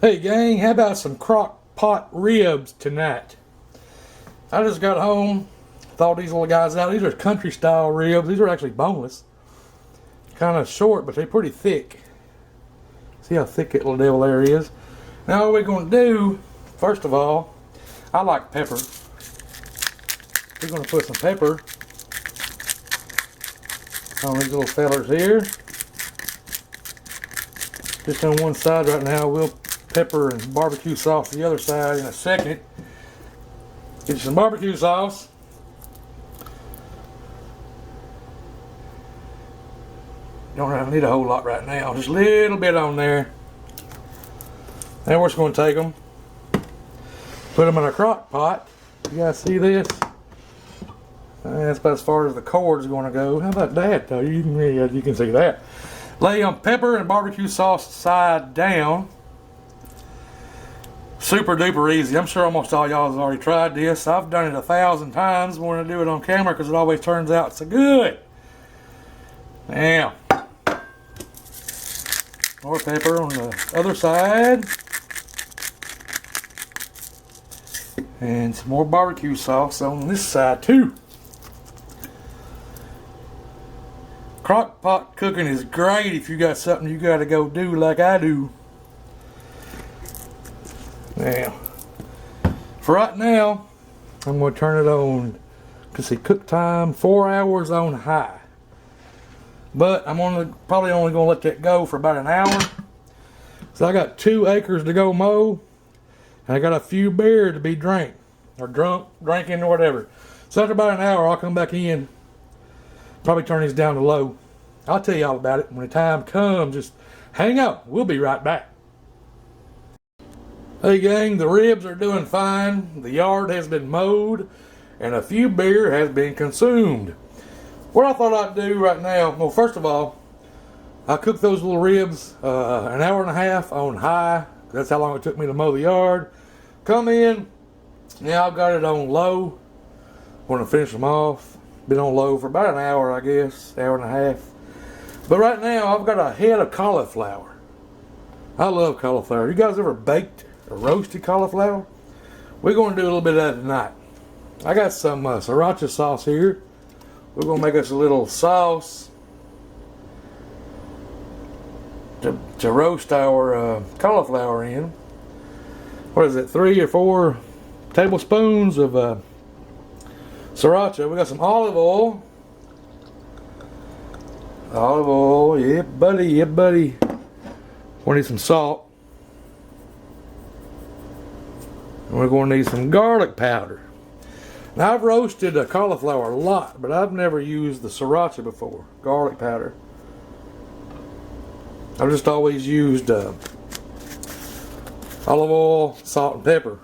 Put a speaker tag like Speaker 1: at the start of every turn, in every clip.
Speaker 1: Hey gang, how about some crock pot ribs tonight? I just got home, thought these little guys out. These are country style ribs. These are actually boneless. Kind of short, but they're pretty thick. See how thick that little devil there is? Now what we're going to do, first of all, I like pepper. We're going to put some pepper on these little fellers here. Just on one side right now. We'll pepper and barbecue sauce the other side in a second. Get you some barbecue sauce. Don't need a whole lot right now, just a little bit on there. Now we're just going to take them, put them in a crock pot. You guys see this? That's about as far as the cord is going to go. How about that though? You can see that. Lay them pepper and barbecue sauce side down. Super duper easy. I'm sure almost all y'all have already tried this. I've done it 1,000 times when I do it on camera because it always turns out so good. Now, more pepper on the other side. And some more barbecue sauce on this side too. Crock pot cooking is great if you got something you got to go do like I do. Now, for right now, I'm going to turn it on. Cause see, cook time 4 hours on high. But I'm probably only going to let that go for about an hour. So I got 2 acres to go mow, and I got a few beer to be drinking or whatever. So after about an hour, I'll come back in. Probably turn these down to low. I'll tell you all about it when the time comes. Just hang on. We'll be right back. Hey gang, the ribs are doing fine. The yard has been mowed and a few beer has been consumed. What I thought I'd do right now, well, first of all, I cooked those little ribs an hour and a half on high. That's how long it took me to mow the yard. Come in, now I've got it on low. Want to finish them off. Been on low for about an hour, I guess, hour and a half. But right now, I've got a head of cauliflower. I love cauliflower. You guys ever baked or roasted cauliflower? We're going to do a little bit of that tonight. I got some Sriracha sauce here. We're going to make us a little sauce to roast our cauliflower in. What is it, 3 or 4 tablespoons of Sriracha. We got some olive oil. Olive oil, yeah buddy, yeah buddy. We need some salt. And we're going to need some garlic powder. Now I've roasted a cauliflower a lot, but I've never used the Sriracha before. Garlic powder. I've just always used olive oil, salt, and pepper.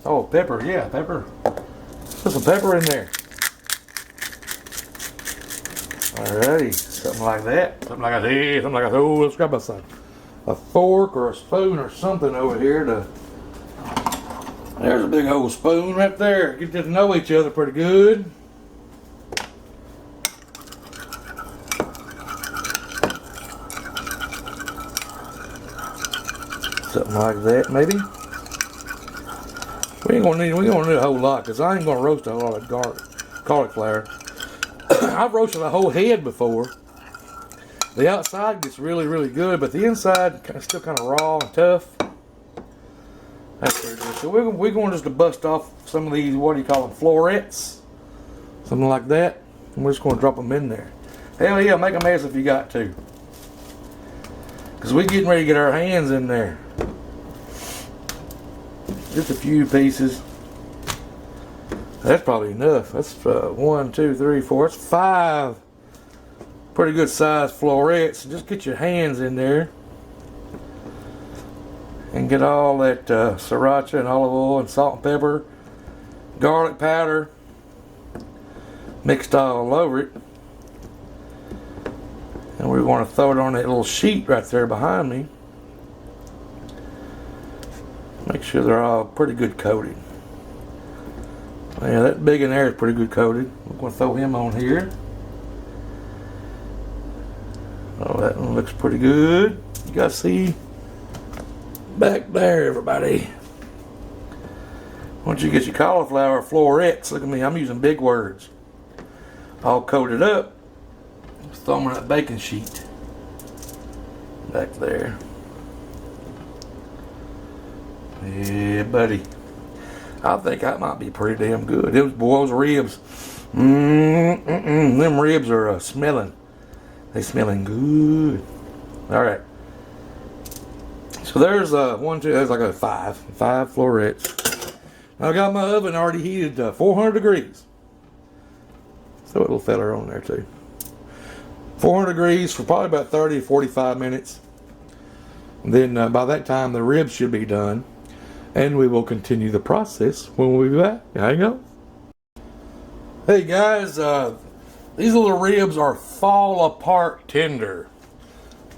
Speaker 1: Oh, pepper, yeah, pepper. Put some pepper in there. Alrighty, something like that. Something like that. Something like that. Oh, let's grab a fork or a spoon or something over here to. There's a big old spoon right there. Get to know each other pretty good. Something like that, maybe. We ain't gonna need a whole lot because I ain't gonna roast a whole lot of cauliflower. I've roasted a whole head before. The outside gets really, really good, but the inside is still kind of raw and tough. That's pretty good. So we're going just to bust off some of these, what do you call them, florets? Something like that. And we're just going to drop them in there. Hell yeah, make a mess if you got to. Because we're getting ready to get our hands in there. Just a few pieces. That's probably enough. That's 1, 2, 3, 4. That's 5 pretty good sized florets. Just get your hands in there and get all that Sriracha and olive oil and salt and pepper, garlic powder mixed all over it. And we're going to throw it on that little sheet right there behind me. Make sure they're all pretty good coated. Yeah, that big in there is pretty good coated. I'm going to throw him on here. Oh, that one looks pretty good. You guys see back there, everybody. Once you get your cauliflower florets, look at me, I'm using big words. All coated up. Just throw them on that baking sheet. Back there. Yeah, buddy. I think that might be pretty damn good. It was boys' ribs. Them ribs are smelling. They smelling good. All right. So there's there's like a five florets. I got my oven already heated to 400 degrees. Throw a little feller on there too. 400 degrees for probably about 30 to 45 minutes. And then by that time the ribs should be done. And we will continue the process when we be back. Hang on. Hey guys, these little ribs are fall apart tender.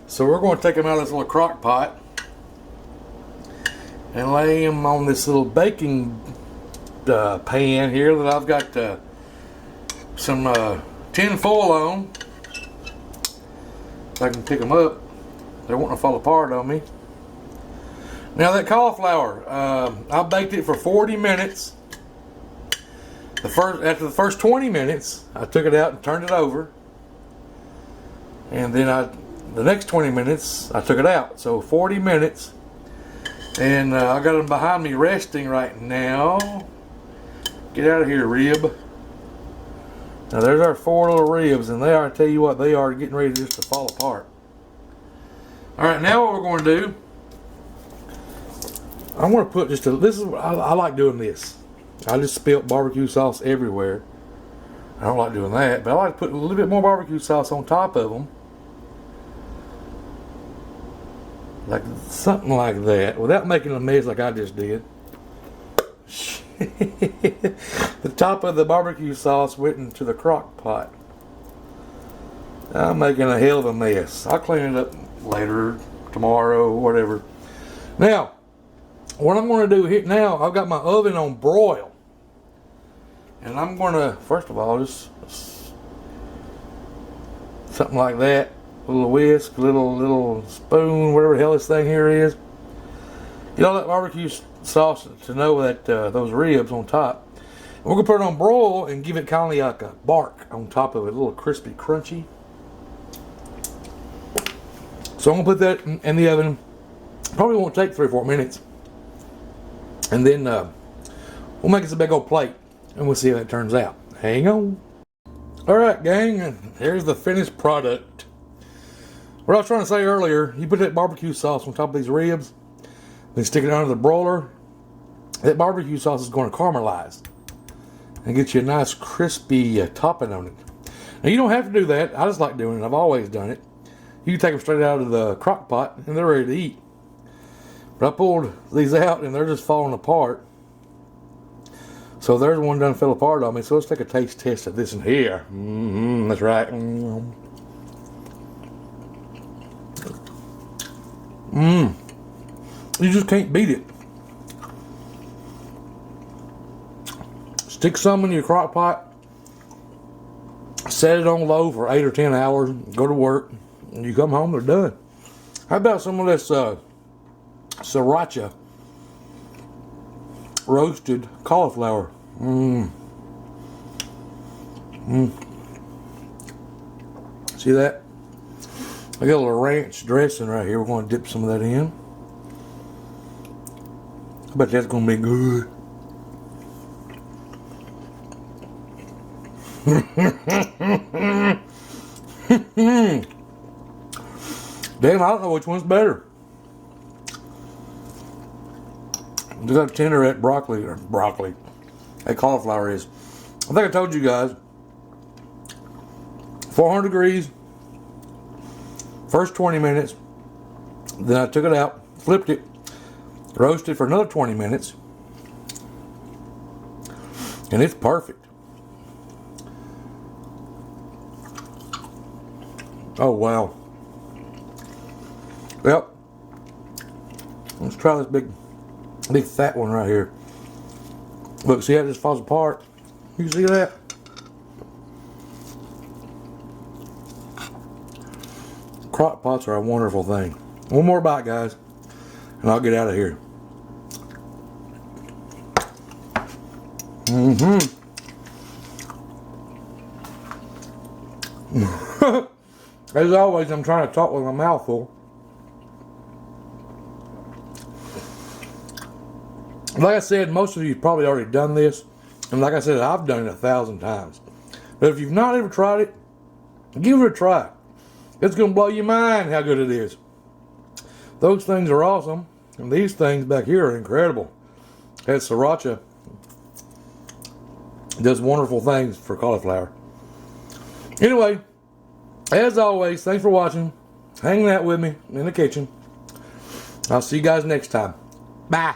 Speaker 1: So we're going to take them out of this little crock pot and lay them on this little baking pan here that I've got some tin foil on. If I can pick them up, they won't fall apart on me. Now that cauliflower, I baked it for 40 minutes. After the first 20 minutes, I took it out and turned it over. And then the next 20 minutes, I took it out. So 40 minutes. And I got them behind me resting right now. Get out of here, rib. Now there's our 4 little ribs, and they are, I tell you what, they are getting ready just to fall apart. Alright, now what we're going to do, I'm going to put just I like doing this. I just spilt barbecue sauce everywhere. I don't like doing that, but I like to put a little bit more barbecue sauce on top of them. Like something like that, without making a mess like I just did. The top of the barbecue sauce went into the crock pot. I'm making a hell of a mess. I'll clean it up later, tomorrow, whatever. Now, what I'm going to do here now, I've got my oven on broil. And I'm going to, first of all, just something like that. A little whisk, little spoon, whatever the hell this thing here is. Get all that barbecue sauce to know that those ribs on top. And we're going to put it on broil and give it kind of like a bark on top of it, a little crispy, crunchy. So I'm going to put that in the oven. Probably won't take 3 or 4 minutes. And then we'll make us a big old plate and we'll see how it turns out. Hang on. Alright gang, and here's the finished product. What I was trying to say earlier, you put that barbecue sauce on top of these ribs, then stick it under the broiler. That barbecue sauce is going to caramelize and get you a nice crispy topping on it. Now you don't have to do that. I just like doing it. I've always done it. You can take them straight out of the crock pot and they're ready to eat. But I pulled these out and they're just falling apart. So there's one done fell apart on me. So let's take a taste test of this in here. That's right. You just can't beat it. Stick some in your crock pot. Set it on low for 8 or 10 hours. Go to work. And you come home, they're done. How about some of this Sriracha roasted cauliflower? See that? I got a little ranch dressing right here. We're going to dip some of that in. I bet that's going to be good. Damn, I don't know which one's better. Look how tender that that cauliflower is. I think I told you guys, 400 degrees, first 20 minutes, then I took it out, flipped it, roasted for another 20 minutes, and it's perfect. Oh wow. Well, let's try this big fat one right here. Look, see how this falls apart? You see that? Crock pots are a wonderful thing. One more bite, guys. and I'll get out of here. As always, I'm trying to talk with my mouth full. Like I said, most of you have probably already done this. And like I said, I've done it 1,000 times. But if you've not ever tried it, give it a try. It's going to blow your mind how good it is. Those things are awesome. And these things back here are incredible. That Sriracha does wonderful things for cauliflower. Anyway, as always, thanks for watching. Hanging out with me in the kitchen. I'll see you guys next time. Bye.